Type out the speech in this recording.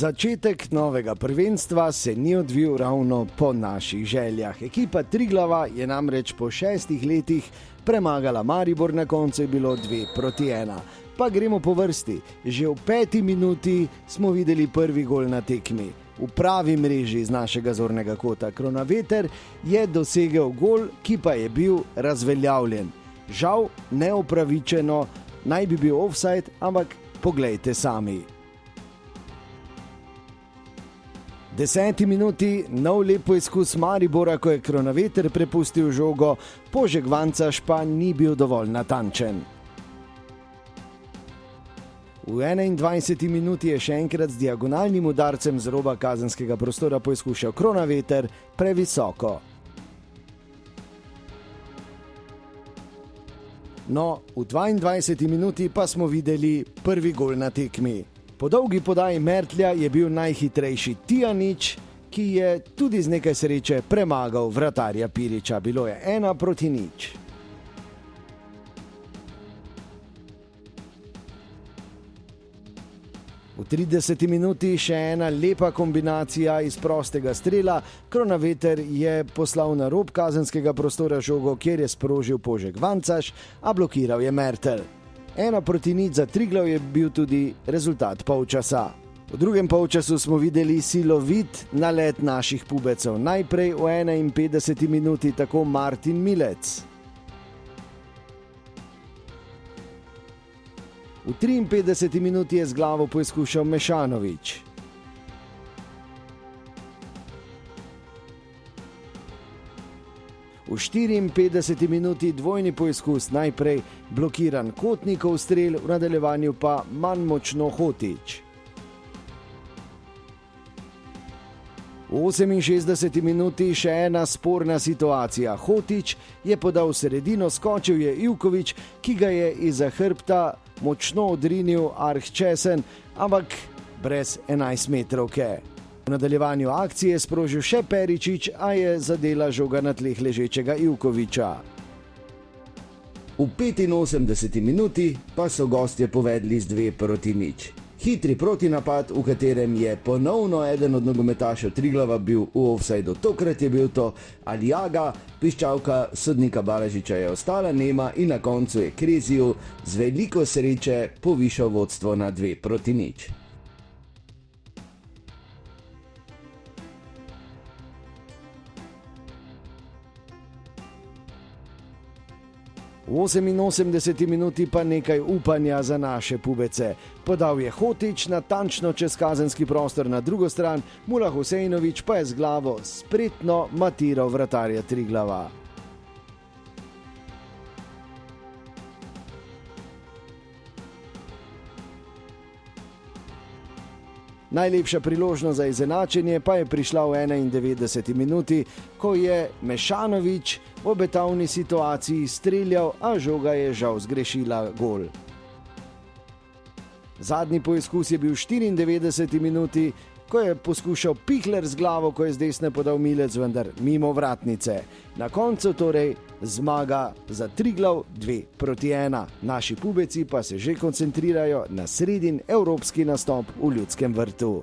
Začetek novega prvenstva se ni odvil ravno po naših željah. Ekipa Triglava je namreč po 6 letih premagala Maribor, na koncu je bilo 2-1. Pa gremo po vrsti. Že v 5. minuti smo videli prvi gol na tekmi. V pravi mreži iz našega zornega kota. Kronaveter je dosegel gol, ki pa je bil razveljavljen. Žal neupravičeno, naj bi bil ofsajd, ampak poglejte sami. V 10. minuti nov lep poizkus Maribora, ko je Kronaveter prepustil žogo, Požeg Vancaš pa ni bil dovolj natančen. V 21. minuti je še enkrat z diagonalnim udarcem z roba kazenskega prostora poizkušal Kronaveter previsoko. No, v 22. minuti pa smo videli prvi gol na tekmi. Po dolgi podaji Mertlja je bil najhitrejši Tijanić, ki je tudi z nekaj sreče premagal vratarja Piriča. Bilo je 1-0. V 30. minuti še ena lepa kombinacija iz prostega strela. Kronaveter je poslal na rob kazenskega prostora žogo, kjer je sprožil Požeg Vancaš, a blokiral je Mertelj. 1-0 za Triglav je bil tudi rezultat polčasa. V drugem polčasu smo videli silovit nalet naših pubecev. Najprej v 51. minuti tako Martin Milec. V 53. minuti je z glavo poizkušal Mešanović. V 54. minuti dvojni poizkus, najprej blokiran Kotnikov strel, v nadaljevanju pa manj močno Hotić. V 68. minuti še ena sporna situacija. Hotić je podal v sredino, skočil je Ivković, ki ga je izza hrbta močno odrinil Arhčesen, ampak brez 11-metrovke. V nadaljevanju akcije je sprožil še Peričić, a je zadela žoga na tleh ležečega Ivkovića. V 85. minuti pa so gostje povedli z 2-0. Hitri protinapad, v katerem je ponovno eden od nogometašev Triglava bil v ofsajdu. Tokrat je bil to Aljaga, piščalka sodnika Balažiča je ostala nema in na koncu je Kreziju z veliko sreče povišal vodstvo na 2-0. V 88. minuti pa nekaj upanja za naše pubece. Podal je Hotić natančno čez kazenski prostor na drugo stran, Mula Husejnović pa je z glavo spretno matiral vratarja Triglava. Najlepša priložnost za izenačenje pa je prišla v 91. minuti, ko je Mešanović v obetavni situaciji streljal, a žoga je žal zgrešila gol. Zadnji poizkus je bil v 94. minuti, ko je poskušal Pikler z glavo, ko je z desne podal Milec, vendar mimo vratnice. Na koncu torej zmaga za Triglav 2-1. Naši pubeci pa se že koncentrirajo na sredin evropski nastop v Ljudskem vrtu.